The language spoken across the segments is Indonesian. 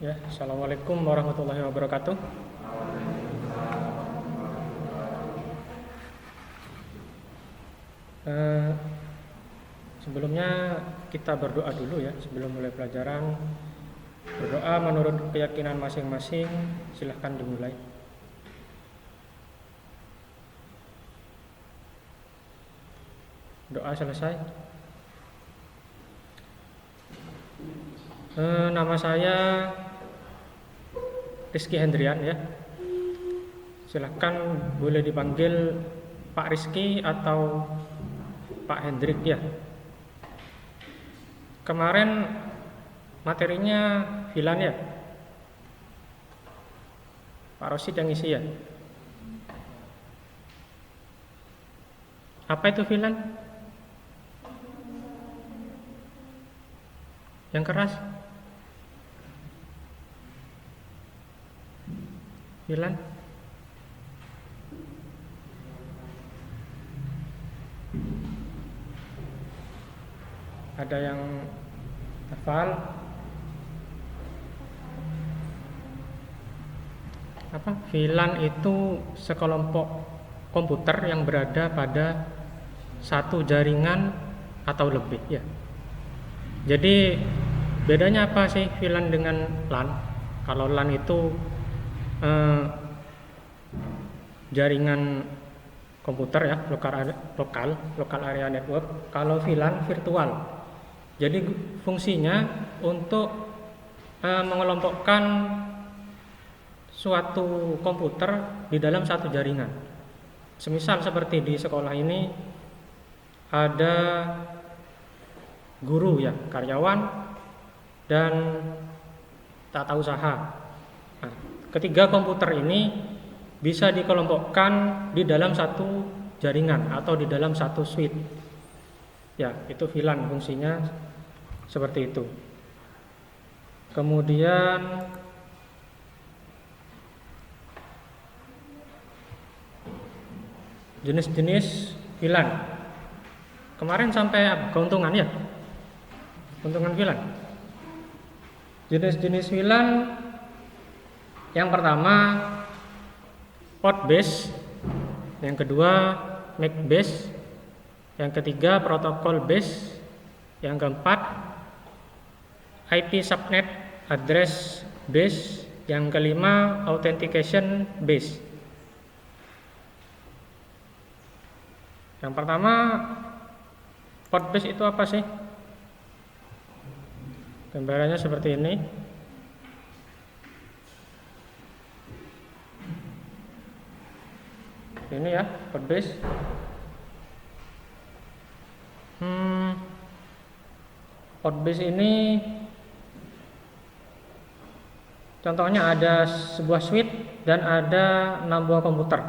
Ya, Assalamualaikum warahmatullahi wabarakatuh. Eh, Sebelumnya kita berdoa dulu ya sebelum mulai pelajaran. Berdoa menurut keyakinan masing-masing. Silahkan dimulai. Doa selesai. Nama saya Rizky Hendrian ya. Silahkan boleh dipanggil Pak Rizky atau Pak Hendrik ya. Kemarin materinya Filan ya. Pak Rosid yang isi ya. Apa itu Filan? Yang keras? Filan? Ada yang hafal? Apa? Filan itu sekelompok komputer yang berada pada satu jaringan atau lebih ya. Jadi bedanya apa sih Filan dengan LAN? Kalau LAN itu jaringan komputer ya, lokal area network. Kalau VLAN virtual. Jadi fungsinya untuk mengelompokkan suatu komputer di dalam satu jaringan. Semisal seperti di sekolah ini ada guru ya, karyawan dan tata usaha. Nah, ketiga komputer ini bisa dikelompokkan di dalam satu jaringan atau di dalam satu switch. Ya, itu VLAN fungsinya seperti itu. Kemudian jenis-jenis VLAN. Kemarin sampai keuntungan ya. Keuntungan VLAN. Jenis-jenis VLAN yang pertama port base, yang kedua MAC base, yang ketiga protokol base, yang keempat IP subnet address base, yang kelima authentication base. Yang pertama port base itu apa sih? Gambarannya seperti ini. Ini ya, port base. Port base ini contohnya ada sebuah switch dan ada 6 buah komputer.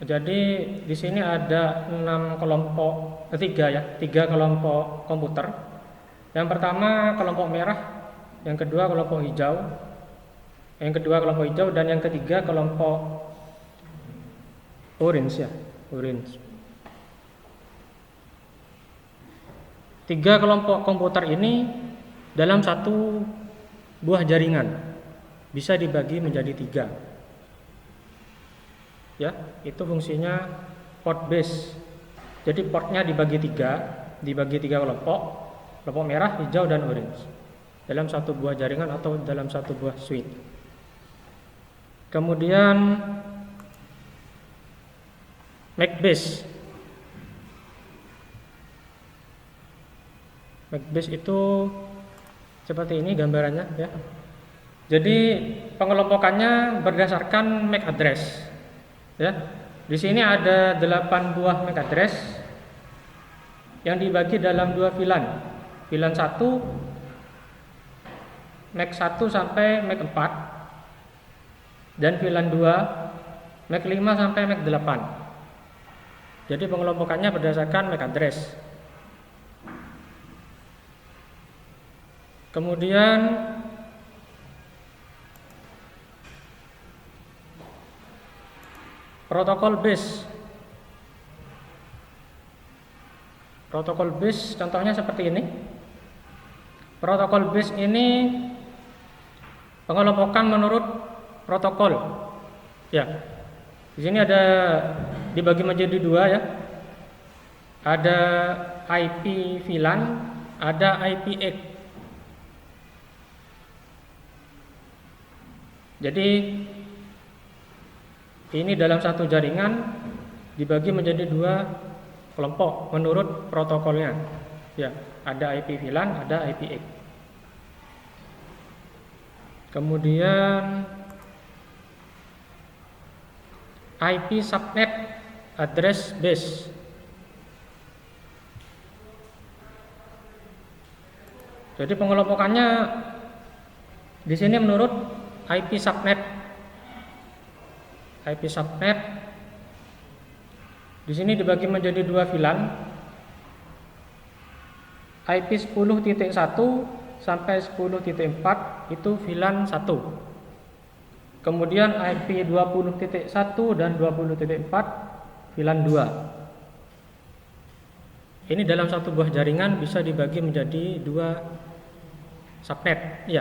Jadi di sini ada 6 kelompok, 3 kelompok komputer. Yang pertama kelompok merah, yang kedua kelompok hijau, dan yang ketiga kelompok orange ya, orange. 3 kelompok komputer ini dalam satu buah jaringan bisa dibagi menjadi 3. Ya, itu fungsinya port base. Jadi portnya dibagi 3 kelompok merah, hijau, dan orange dalam satu buah jaringan atau dalam satu buah switch. Kemudian MAC base. MAC base itu seperti ini gambarannya ya. Jadi pengelompokannya berdasarkan MAC address. Ya. Di sini ada 8 buah MAC address yang dibagi dalam 2 VLAN. VLAN 1 MAC 1 sampai MAC 4 dan VLAN 2 MAC 5 sampai MAC 8. Jadi pengelompokannya berdasarkan MAC address. Kemudian protokol base. Protokol base contohnya seperti ini. Protokol base ini pengelompokan menurut protokol. Ya. Di sini ada dibagi menjadi dua ya. Ada IP VLAN, ada IPX. Jadi ini dalam satu jaringan dibagi menjadi dua kelompok menurut protokolnya. Ya, ada IP VLAN, ada IPX. Kemudian IP subnet address base. Jadi pengelompokannya di sini menurut IP subnet. IP subnet di sini dibagi menjadi dua VLAN. IP 10.1 sampai 10.4 itu VLAN 1. Kemudian IP 20.1 dan 20.4 VLAN 2. Ini dalam satu buah jaringan bisa dibagi menjadi dua subnet. Ya.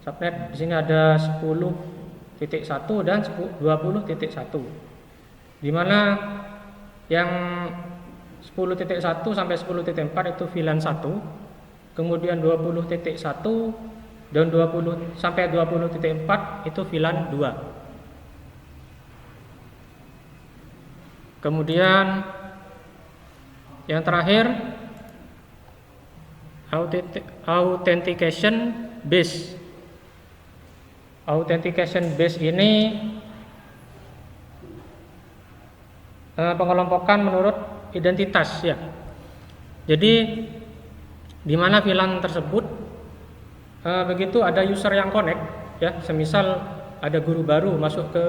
Subnet di sini ada 10.1 dan 20.1. Di mana yang 10.1 sampai 10.4 itu VLAN 1, kemudian 20.1 dan 20 sampai 20.4 itu VLAN 2. Kemudian yang terakhir authentication base. Authentication base ini pengelompokan menurut identitas ya. Jadi di mana VLAN tersebut begitu ada user yang connect ya, semisal ada guru baru masuk ke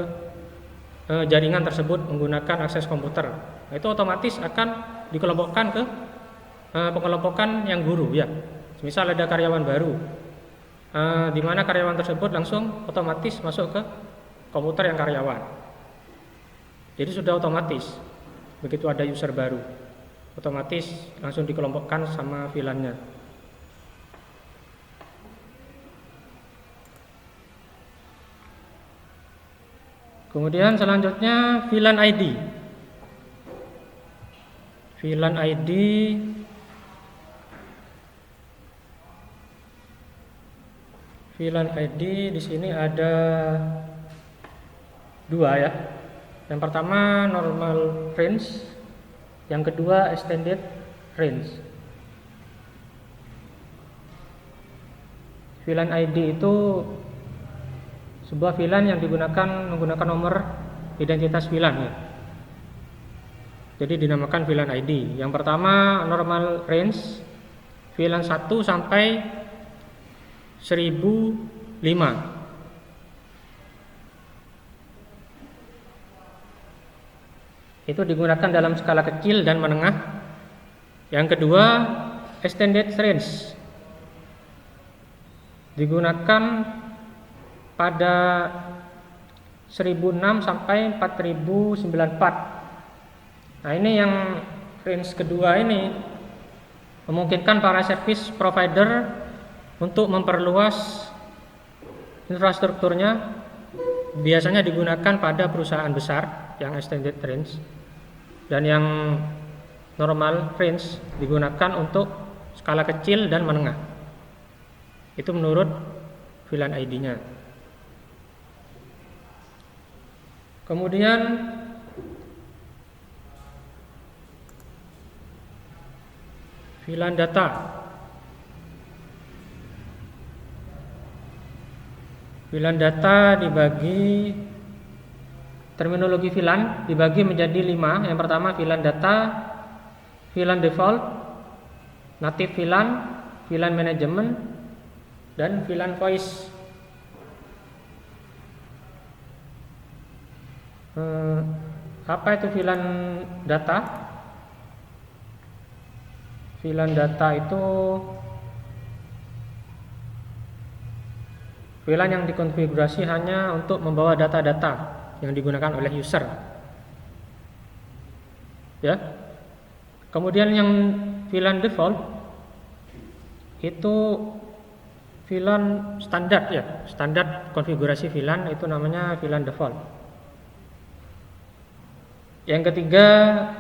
jaringan tersebut menggunakan akses komputer, nah, itu otomatis akan dikelompokkan ke pengelompokan yang guru ya. Semisal ada karyawan baru, di mana karyawan tersebut langsung otomatis masuk ke komputer yang karyawan. Jadi sudah otomatis begitu ada user baru, otomatis langsung dikelompokkan sama VLAN-nya. Kemudian selanjutnya VLAN ID. VLAN ID VLAN ID di sini ada dua ya. Yang pertama normal range, yang kedua extended range. VLAN ID itu sebuah VLAN yang menggunakan nomor identitas VLAN ya. Jadi dinamakan VLAN ID. Yang pertama normal range VLAN 1 sampai 1005. Itu digunakan dalam skala kecil dan menengah. Yang kedua extended range digunakan pada 1006 sampai 4094. Nah, ini yang range kedua ini memungkinkan para service provider untuk memperluas infrastrukturnya. Biasanya digunakan pada perusahaan besar yang extended range, dan yang normal range digunakan untuk skala kecil dan menengah. Itu menurut VLAN ID-nya. Kemudian VLAN data. VLAN data dibagi, terminologi VLAN dibagi menjadi 5. Yang pertama VLAN data, VLAN default, native VLAN, VLAN management, dan VLAN voice. Apa itu VLAN data? VLAN data itu VLAN yang dikonfigurasi hanya untuk membawa data-data yang digunakan oleh user. Ya. Kemudian yang VLAN default itu VLAN standar ya, standar konfigurasi VLAN itu namanya VLAN default. Yang ketiga,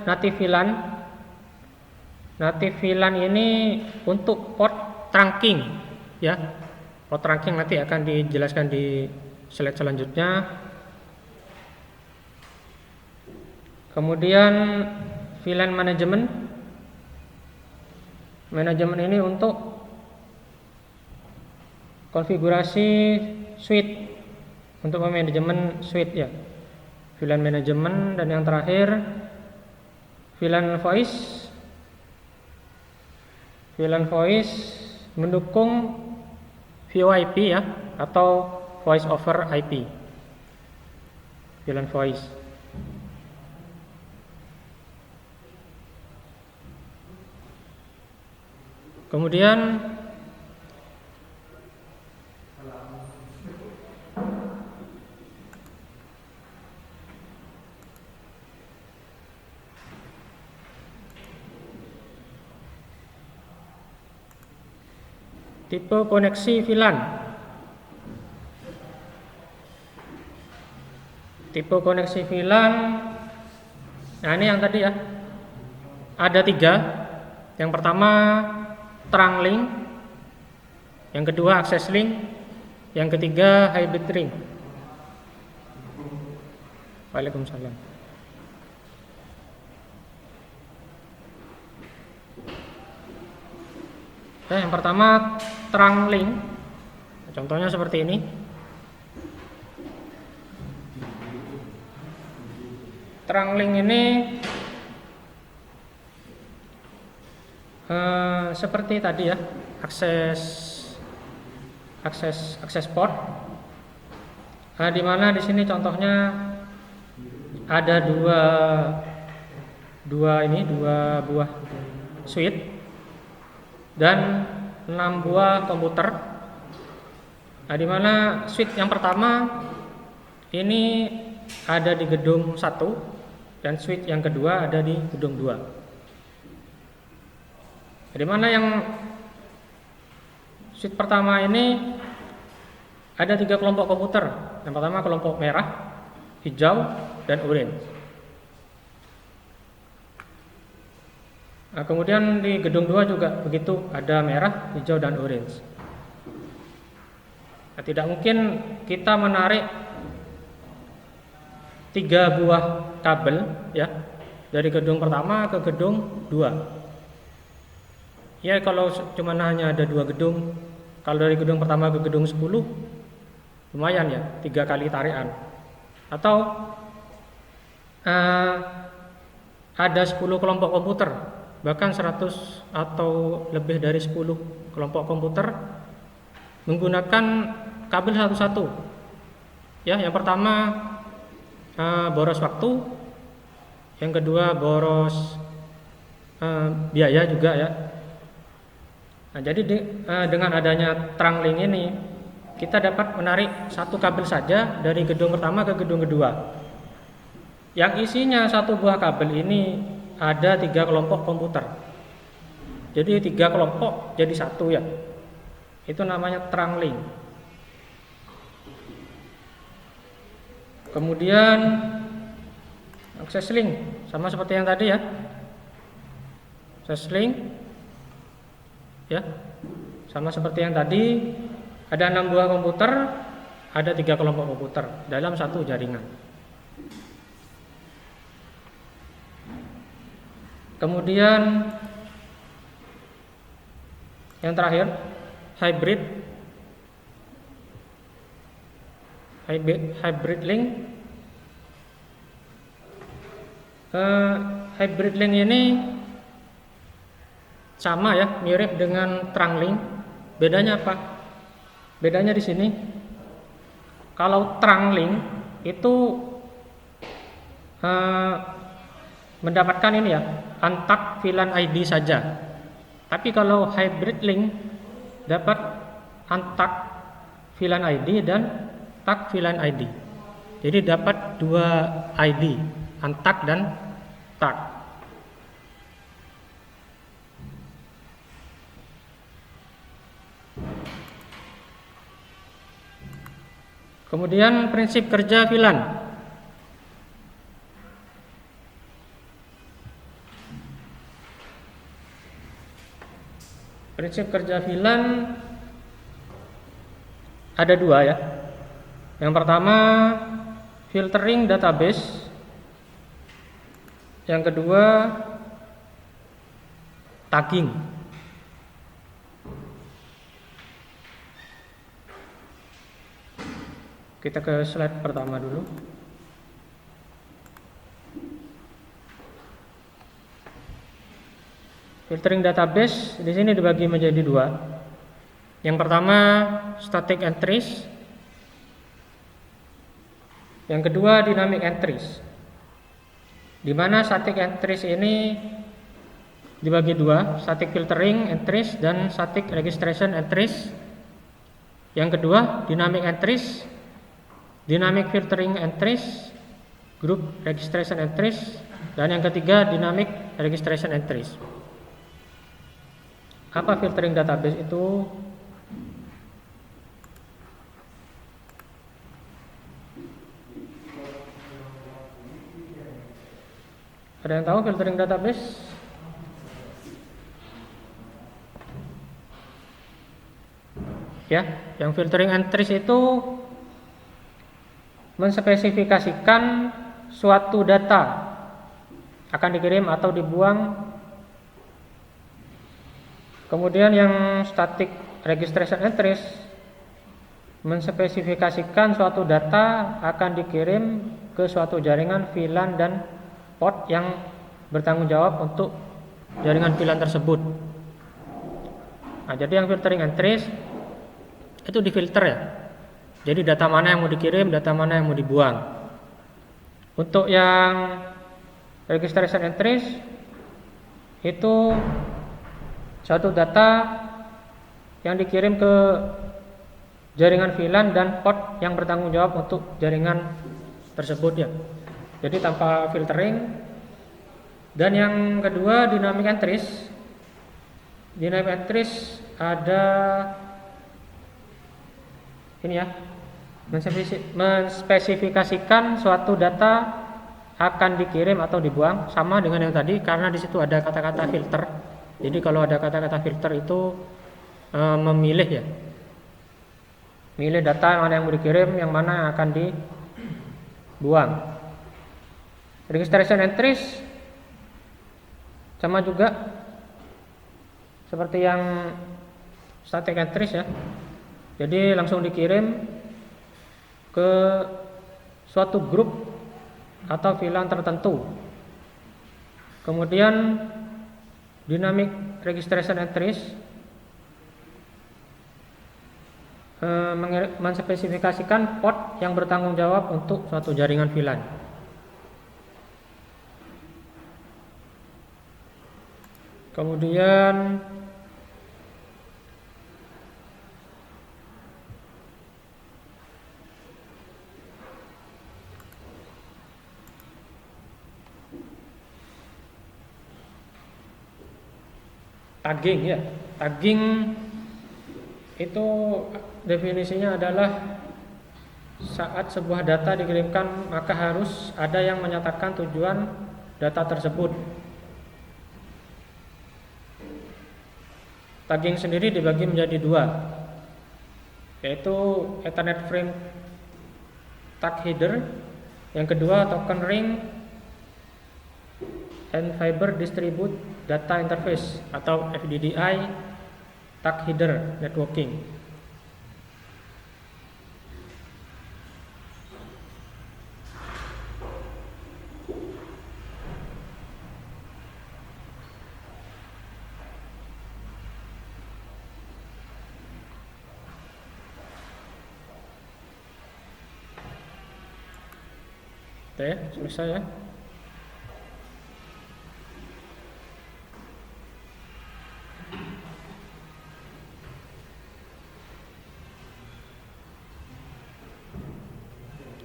native VLAN. Native VLAN ini untuk port trunking ya. Port trunking nanti akan dijelaskan di slide selanjutnya. Kemudian VLAN management. Manajemen ini untuk konfigurasi switch, untuk manajemen switch ya. VLAN manajemen. Dan yang terakhir VLAN voice. VLAN voice mendukung VoIP ya, atau voice over IP. VLAN voice. Kemudian tipe koneksi VLAN. Tipe koneksi VLAN, nah ini yang tadi ya, ada 3. Yang pertama trunk link, yang kedua access link, yang ketiga hybrid link. Waalaikumsalam. Nah, yang pertama trunk link. Contohnya seperti ini. Trunk link ini seperti tadi ya, akses port. Nah, di mana di sini contohnya ada dua buah switch dan 6 buah komputer. Nah, di mana switch yang pertama ini ada di gedung 1 dan switch yang kedua ada di gedung 2. Di mana yang switch pertama ini ada 3 kelompok komputer. Yang pertama kelompok merah, hijau, dan oranye. Nah, kemudian di gedung 2 juga begitu, ada merah, hijau, dan orange. Nah, tidak mungkin kita menarik 3 buah kabel ya, dari gedung pertama ke gedung 2. Ya, kalau cuma hanya ada 2 gedung, kalau dari gedung pertama ke gedung 10 lumayan ya, 3 kali tarikan. Atau ada 10 kelompok komputer, bahkan 100 atau lebih dari 10 kelompok komputer menggunakan kabel satu-satu. Ya, yang pertama boros waktu, yang kedua boros biaya juga ya. Nah, jadi dengan adanya trunk link ini kita dapat menarik 1 kabel saja dari gedung pertama ke gedung kedua. Yang isinya 1 buah kabel ini ada 3 kelompok komputer. Jadi 3 kelompok jadi 1 ya. Itu namanya trunk link. Kemudian access link sama seperti yang tadi ya. Access link ya, sama seperti yang tadi, ada 6 buah komputer, ada 3 kelompok komputer dalam 1 jaringan. Kemudian yang terakhir hybrid link. Hybrid link ini sama ya, mirip dengan trunk link. Bedanya apa? Bedanya di sini. Kalau trunk link itu mendapatkan ini ya, untagged VLAN ID saja. Tapi kalau hybrid link dapat untagged VLAN ID dan tagged VLAN ID. Jadi dapat 2 ID, untagged dan tagged. Kemudian prinsip kerja VLAN. Prinsip kerja VLAN ada dua ya. Yang pertama filtering database. Yang kedua tagging. Kita ke slide pertama dulu. Filtering database di sini dibagi menjadi dua. Yang pertama static entries. Yang kedua dynamic entries. Di mana static entries ini dibagi dua, static filtering entries dan static registration entries. Yang kedua dynamic entries, dynamic filtering entries, group registration entries, dan yang ketiga dynamic registration entries. Apa filtering database itu? Ada yang tahu filtering database? Ya, yang filtering entries itu menspesifikasikan suatu data akan dikirim atau dibuang. Kemudian yang static registration entries menspesifikasikan suatu data akan dikirim ke suatu jaringan VLAN dan port yang bertanggung jawab untuk jaringan VLAN tersebut. Nah, jadi yang filtering entries itu difilter ya. Jadi data mana yang mau dikirim, data mana yang mau dibuang. Untuk yang registration entries itu suatu data yang dikirim ke jaringan VLAN dan port yang bertanggung jawab untuk jaringan tersebut ya. Jadi tanpa filtering. Dan yang kedua dynamic entries. Dynamic entries ada ini ya, menspesifikasikan suatu data akan dikirim atau dibuang, sama dengan yang tadi karena di situ ada kata-kata filter. Jadi kalau ada kata-kata filter itu memilih ya, milih data mana yang mau dikirim, yang mana yang akan dibuang. Registration entries sama juga seperti yang static entries ya. Jadi langsung dikirim ke suatu grup atau VLAN tertentu. Kemudian dynamic registration entries menspesifikasikan port yang bertanggung jawab untuk suatu jaringan VLAN. Kemudian tagging ya. Tagging itu definisinya adalah saat sebuah data dikirimkan maka harus ada yang menyatakan tujuan data tersebut. Tagging sendiri dibagi menjadi dua, yaitu Ethernet frame tag header, yang kedua token ring and fiber distribute data interface atau FDDI tag header networking. Oke, selesai ya.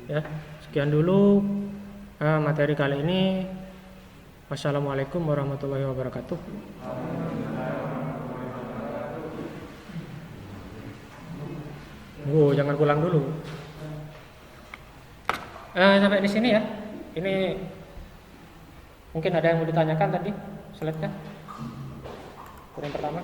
Ya, sekian dulu materi kali ini. Wassalamualaikum warahmatullahi wabarakatuh. Jangan pulang dulu. Sampai di sini ya. Ini mungkin ada yang mau ditanyakan tadi slide-nya. Yang pertama.